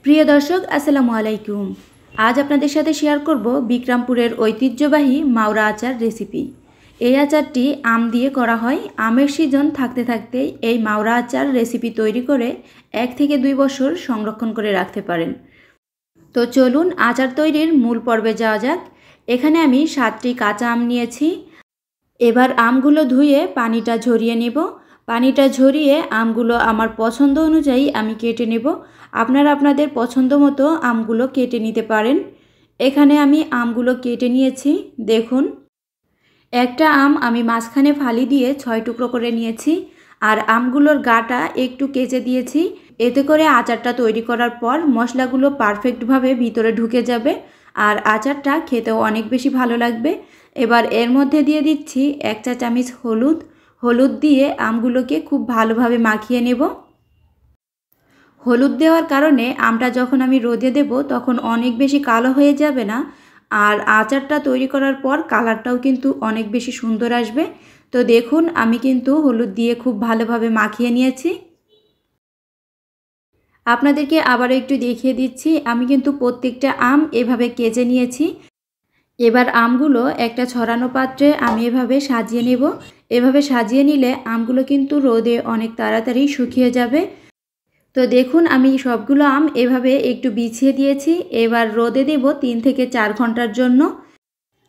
প্রিয় দর্শক আসসালামু আলাইকুম। আজ আপনাদের সাথে শেয়ার করব বিক্রমপুরের ঐতিহ্যবাহী মাওরা আচার রেসিপি। এই আচারটি আম দিয়ে করা হয়। আমের সিজন থাকতে থাকতেই এই মাওরা আচার রেসিপি তৈরি করে 1 থেকে 2 বছর সংরক্ষণ করে রাখতে পারেন। তো চলুন আচার তৈরির মূল পর্বে যাওয়া যাক। এখানে আমি 7টি কাঁচা আম নিয়েছি। এবার আমগুলো ধুয়ে পানিটা ঝরিয়ে নেব। পানিটা ঝরিয়ে আমগুলো আমার পছন্দ অনুযায়ী আমি কেটে নেব। আপনারা আপনাদের পছন্দ মতো আমগুলো কেটে নিতে পারেন। এখানে আমি আমগুলো কেটে নিয়েছি। দেখুন, একটা আম আমি মাঝখানে ফালি দিয়ে 6 টুকরো করে নিয়েছি। আর আমগুলোর গাটা একটু কেচে দিয়েছি। এতে করে আচারটা তৈরি করার পর মশলাগুলো পারফেক্টভাবে ভিতরে ঢুকে যাবে আর আচারটা খেতেও অনেক বেশি ভালো লাগবে। এবার এর মধ্যে দিয়ে দিচ্ছি 1 চা চামচ হলুদ দিয়ে আমগুলোকে খুব ভালোভাবে মাখিয়ে নেব। হলুদ দেওয়ার কারণে আমটা যখন আমি রোদে দেব তখন অনেক বেশি কালো হয়ে যাবে না, আর আচারটা তৈরি করার পর কালারটাও কিন্তু অনেক বেশি সুন্দর আসবে। তো দেখুন, আমি কিন্তু হলুদ দিয়ে খুব ভালোভাবে মাখিয়ে নিয়েছি। আপনাদেরকে আবারও একটু দেখিয়ে দিচ্ছি, আমি কিন্তু প্রত্যেকটা আম এভাবে কেচে নিয়েছি। এবার আমগুলো একটা ছড়ানো পাত্রে আমি এভাবে সাজিয়ে নেব। এভাবে সাজিয়ে নিলে আমগুলো কিন্তু রোদে অনেক তাড়াতাড়ি শুকিয়ে যাবে। তো দেখুন, আমি সবগুলো আম এভাবে একটু বিছিয়ে দিয়েছি। এবার রোদে দেব 3 থেকে 4 ঘন্টার জন্য।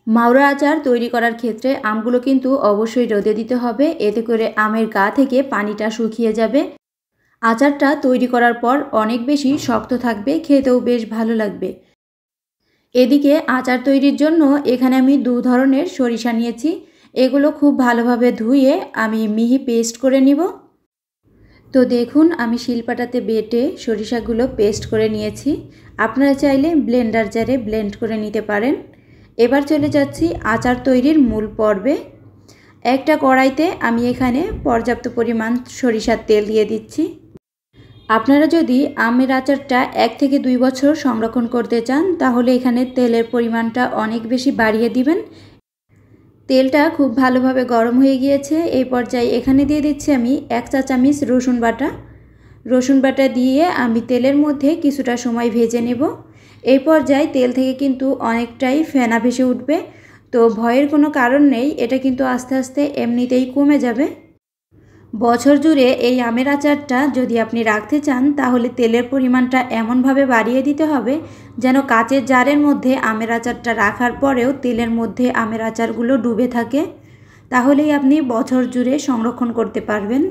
মাওরা আচার তৈরি করার ক্ষেত্রে আমগুলো কিন্তু অবশ্যই রোদে দিতে হবে, এতে করে আমের গা থেকে পানিটা শুকিয়ে যাবে। আচারটা তৈরি করার পর অনেক বেশি শক্ত থাকবে, খেতেও বেশ ভালো লাগবে। এদিকে আচার তৈরির জন্য এখানে আমি 2 ধরনের সরিষা নিয়েছি। এগুলো খুব ভালোভাবে ধুয়ে আমি মিহি পেস্ট করে নিব। তো দেখুন, আমি শিলপাটাতে বেটে সরিষাগুলো পেস্ট করে নিয়েছি। আপনারা চাইলে ব্লেন্ডার জারে ব্লেন্ড করে নিতে পারেন। এবার চলে যাচ্ছি আচার তৈরির মূল পর্বে। একটা কড়াইতে আমি এখানে পর্যাপ্ত পরিমাণ সরিষার তেল দিয়ে দিচ্ছি। আপনারা যদি আমের আচারটা 1 থেকে 2 বছর সংরক্ষণ করতে চান তাহলে এখানে তেলের পরিমাণটা অনেক বেশি বাড়িয়ে দিবেন। তেলটা খুব ভালোভাবে গরম হয়ে গিয়েছে। এই পর্যায়ে এখানে দিয়ে দিচ্ছি আমি 1 চা চামচ রসুন বাটা দিয়ে আমি তেলের মধ্যে কিছুটা সময় ভেজে নেব। এই পর্যায়ে তেল থেকে কিন্তু অনেকটাই ফেনা ভেসে উঠবে। তো ভয়ের কোনো কারণ নেই, এটা কিন্তু আস্তে আস্তে এমনিতেই কমে যাবে। বছর জুড়ে এই আমের আচারটা যদি আপনি রাখতে চান তাহলে তেলের পরিমাণটা এমনভাবে বাড়িয়ে দিতে হবে যেন কাচের জারের মধ্যে আমের আচারটা রাখার পরেও তেলের মধ্যে আমের আচারগুলো ডুবে থাকে। তাহলেই আপনি বছর জুড়ে সংরক্ষণ করতে পারবেন।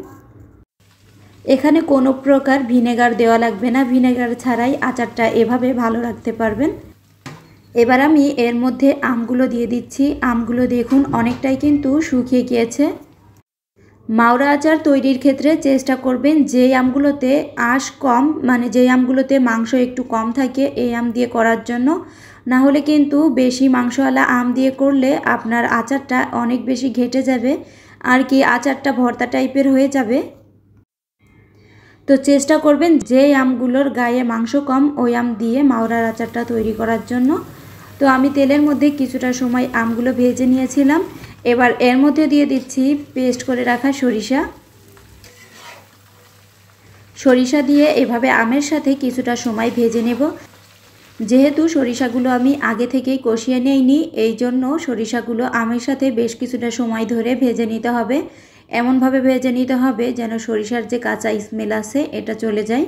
এখানে কোনো প্রকার ভিনেগার দেওয়া লাগবে না, ভিনেগার ছাড়াই আচারটা এভাবে ভালো রাখতে পারবেন। এবার আমি এর মধ্যে আমগুলো দিয়ে দিচ্ছি। আমগুলো দেখুন অনেকটাই কিন্তু শুকিয়ে গিয়েছে। মাওরা আচার তৈরির ক্ষেত্রে চেষ্টা করবেন যেই আমগুলোতে আঁশ কম, মানে যেই আমগুলোতে মাংস একটু কম থাকে এই আম দিয়ে করার জন্য। না হলে কিন্তু বেশি মাংসওয়ালা আম দিয়ে করলে আপনার আচারটা অনেক বেশি ঘেটে যাবে, আর কি আচারটা ভর্তা টাইপের হয়ে যাবে। তো চেষ্টা করবেন যেই আমগুলোর গায়ে মাংস কম ওই আম দিয়ে মাওরার আচারটা তৈরি করার জন্য। তো আমি তেলের মধ্যে কিছুটা সময় আমগুলো ভেজে নিয়েছিলাম। এবার এর মধ্যে দিয়ে দিচ্ছি পেস্ট করে রাখা সরিষা দিয়ে এভাবে আমের সাথে কিছুটা সময় ভেজে নেব। যেহেতু সরিষাগুলো আমি আগে থেকেই কষিয়ে নেইনি, এই জন্য সরিষাগুলো আমের সাথে বেশ কিছুটা সময় ধরে ভেজে নিতে হবে। এমনভাবে ভেজে নিতে হবে যেন সরিষার যে কাঁচা স্মেল আছে এটা চলে যায়।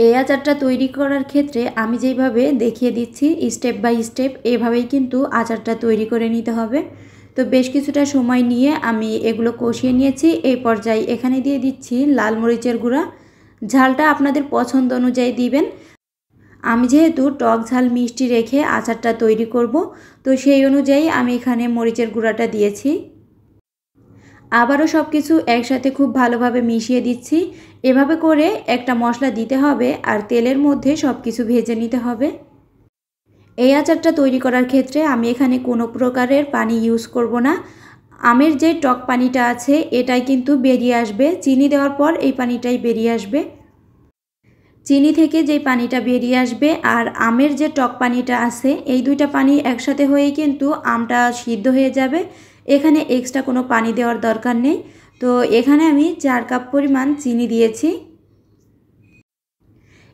এই আচারটা তৈরি করার ক্ষেত্রে আমি যেইভাবে দেখিয়ে দিচ্ছি স্টেপ বাই স্টেপ এভাবেই কিন্তু আচারটা তৈরি করে নিতে হবে। তো বেশ কিছুটা সময় নিয়ে আমি এগুলো কষিয়ে নিয়েছি। এই পর্যায়ে এখানে দিয়ে দিচ্ছি লাল মরিচের গুঁড়া। ঝালটা আপনাদের পছন্দ অনুযায়ী দিবেন। আমি যেহেতু টক ঝাল মিষ্টি রেখে আচারটা তৈরি করব, তো সেই অনুযায়ী আমি এখানে মরিচের গুঁড়াটা দিয়েছি। আবারও সব কিছু একসাথে খুব ভালোভাবে মিশিয়ে দিচ্ছি। এভাবে করে একটা মশলা দিতে হবে আর তেলের মধ্যে সব কিছু ভেজে নিতে হবে। এই আচারটা তৈরি করার ক্ষেত্রে আমি এখানে কোনো প্রকারের পানি ইউজ করব না। আমের যে টক পানিটা আছে এটাই কিন্তু বেরিয়ে আসবে, চিনি দেওয়ার পর এই পানিটাই বেরিয়ে আসবে। চিনি থেকে যে পানিটা বেরিয়ে আসবে আর আমের যে টক পানিটা আছে এই দুইটা পানি একসাথে হয়েই কিন্তু আমটা সিদ্ধ হয়ে যাবে। এখানে এক্সট্রা কোনো পানি দেওয়ার দরকার নেই। তো এখানে আমি 4 কাপ পরিমাণ চিনি দিয়েছি।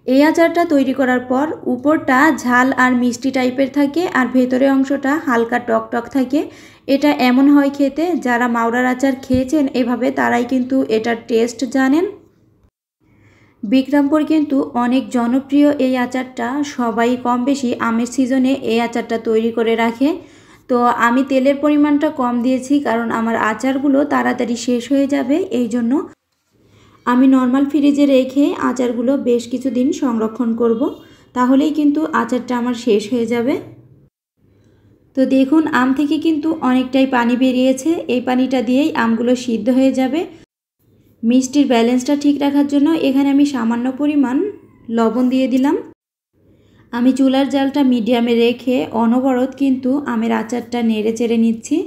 এই আচারটা তৈরি করার পর উপরটা ঝাল আর মিষ্টি টাইপের থাকে আর ভেতরের অংশটা হালকা টক টক থাকে। এটা এমন হয় খেতে, যারা মাওড়ার আচার খেয়েছেন এভাবে তারাই কিন্তু এটার টেস্ট জানেন। বিক্রমপুর কিন্তু অনেক জনপ্রিয় এই আচারটা, সবাই কম বেশি আমের সিজনে এই আচারটা তৈরি করে রাখে। তো আমি তেলের পরিমাণটা কম দিয়েছি কারণ আমার আচারগুলো তাড়াতাড়ি শেষ হয়ে যাবে, এই জন্য আমি নর্মাল ফ্রিজে রেখে আচারগুলো বেশ কিছুদিন সংরক্ষণ করব, তাহলেই কিন্তু আচারটা আমার শেষ হয়ে যাবে। তো দেখুন আম থেকে কিন্তু অনেকটাই পানি বেরিয়েছে, এই পানিটা দিয়েই আমগুলো সিদ্ধ হয়ে যাবে। মিষ্টির ব্যালেন্সটা ঠিক রাখার জন্য এখানে আমি সামান্য পরিমাণ লবণ দিয়ে দিলাম। আমি চুলার জালটা মিডিয়ামে রেখে অনবরত কিন্তু আমের আচারটা নেড়ে চেড়ে নিচ্ছি।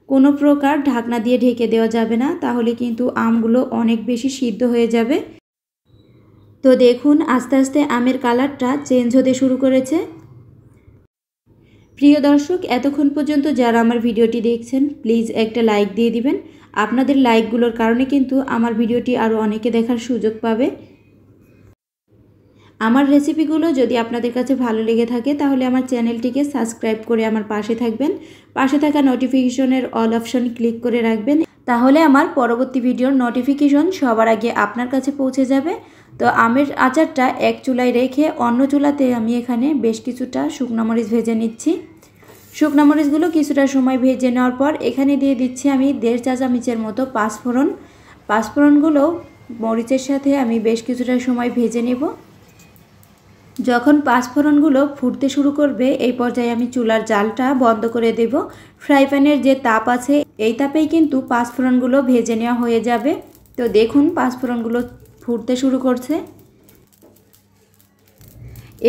কোনো প্রকার ঢাকনা দিয়ে ঢেকে দেওয়া যাবে না, তাহলে কিন্তু আমগুলো অনেক বেশি সিদ্ধ হয়ে যাবে। তো দেখুন আস্তে আস্তে আমের কালারটা চেঞ্জ হতে শুরু করেছে। প্রিয় দর্শক, এতক্ষণ পর্যন্ত যারা আমার ভিডিওটি দেখছেন প্লিজ একটা লাইক দিয়ে দিবেন। আপনাদের লাইকগুলোর কারণে কিন্তু আমার ভিডিওটি আরও অনেকে দেখার সুযোগ পাবে। আমার রেসিপিগুলো যদি আপনাদের কাছে ভালো লেগে থাকে তাহলে আমার চ্যানেলটিকে সাবস্ক্রাইব করে আমার পাশে থাকবেন। পাশে থাকা নোটিফিকেশনের অল অপশন ক্লিক করে রাখবেন, তাহলে আমার পরবর্তী ভিডিওর নোটিফিকেশন সবার আগে আপনার কাছে পৌঁছে যাবে। তো আমের আচারটা এক চুলায় রেখে অন্য চুলাতে আমি এখানে বেশ কিছুটা শুকনো মরিচ ভেজে নিচ্ছি। শুকনো মরিচগুলো কিছুটা সময় ভেজে নেওয়ার পর এখানে দিয়ে দিচ্ছি আমি 1.5 চা চামচের মতো পাঁচফোড়ন। পাঁচফোড়নগুলো মরিচের সাথে আমি বেশ কিছুটা সময় ভেজে নেব। যখন পাঁচফোড়নগুলো ফুটতে শুরু করবে এই পর্যায়ে আমি চুলার জালটা বন্ধ করে দেব। ফ্রাই প্যানের যে তাপ আছে এই তাপেই কিন্তু পাঁচফোড়নগুলো ভেজে নেওয়া হয়ে যাবে। তো দেখুন পাঁচফোড়নগুলো ফুটতে শুরু করছে।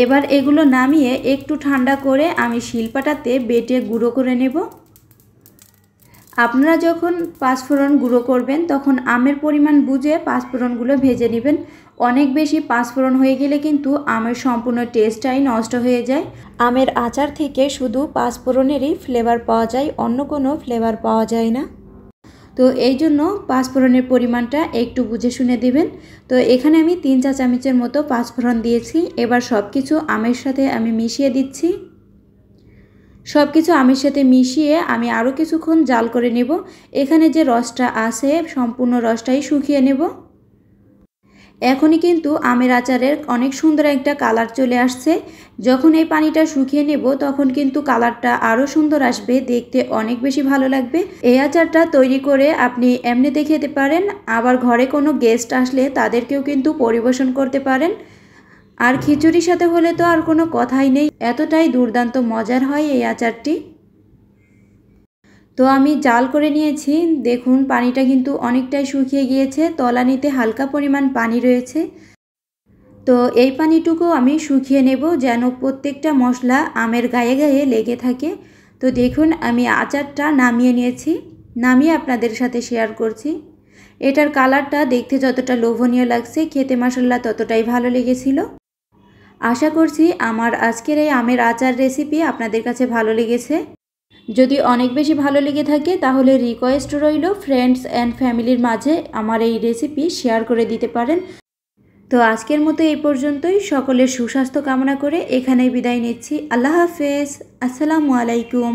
এবার এগুলো নামিয়ে একটু ঠান্ডা করে আমি শিলপাটাতে বেটে গুঁড়ো করে নেব। আপনারা যখন পাঁচফোড়ন গুঁড়ো করবেন তখন আমের পরিমাণ বুঝে পাঁচফোড়নগুলো ভেজে নেবেন। অনেক বেশি পাঁচফোড়ন হয়ে গেলে কিন্তু আমের সম্পূর্ণ টেস্টটাই নষ্ট হয়ে যায়। আমের আচার থেকে শুধু পাঁচফোড়নেরই ফ্লেভার পাওয়া যায়, অন্য কোনো ফ্লেভার পাওয়া যায় না। তো এই জন্য পাঁচফোড়নের পরিমাণটা একটু বুঝে শুনে দেবেন। তো এখানে আমি 3 চা চামচের মতো পাঁচফোড়ন দিয়েছি। এবার সব কিছু আমের সাথে আমি মিশিয়ে দিচ্ছি। সব কিছু আমের সাথে মিশিয়ে আমি আরও কিছুক্ষণ জাল করে নেব। এখানে যে রসটা আছে সম্পূর্ণ রসটাই শুকিয়ে নেব। এখনই কিন্তু আমের আচারের অনেক সুন্দর একটা কালার চলে আসছে। যখন এই পানিটা শুকিয়ে নেব তখন কিন্তু কালারটা আরও সুন্দর আসবে, দেখতে অনেক বেশি ভালো লাগবে। এই আচারটা তৈরি করে আপনি এমনিতে খেতে পারেন, আবার ঘরে কোনো গেস্ট আসলে তাদেরকেও কিন্তু পরিবেশন করতে পারেন। আর খিচুড়ির সাথে হলে তো আর কোনো কথাই নেই, এতটাই দুর্দান্ত মজার হয় এই আচারটি। তো আমি জাল করে নিয়েছি, দেখুন পানিটা কিন্তু অনেকটাই শুকিয়ে গিয়েছে, তলানিতে হালকা পরিমাণ পানি রয়েছে। তো এই পানিটুকু আমি শুকিয়ে নেব যেন প্রত্যেকটা মশলা আমের গায়ে গায়ে লেগে থাকে। তো দেখুন আমি আচারটা নামিয়ে নিয়েছি, নামিয়ে আপনাদের সাথে শেয়ার করছি। এটার কালারটা দেখতে যতটা লোভনীয় লাগছে, খেতে মাশাআল্লাহ ততটাই ভালো লেগেছিল। আশা করছি আমার আজকের এই আমের আচার রেসিপি আপনাদের কাছে ভালো লেগেছে। যদি অনেক বেশি ভালো লেগে থাকে তাহলে রিকোয়েস্ট রইল ফ্রেন্ডস অ্যান্ড ফ্যামিলির মাঝে আমার এই রেসিপি শেয়ার করে দিতে পারেন। তো আজকের মতো এই পর্যন্তই, সকলের সুস্বাস্থ্য কামনা করে এখানেই বিদায় নিচ্ছি। আল্লাহ হাফেজ, আসসালামু আলাইকুম।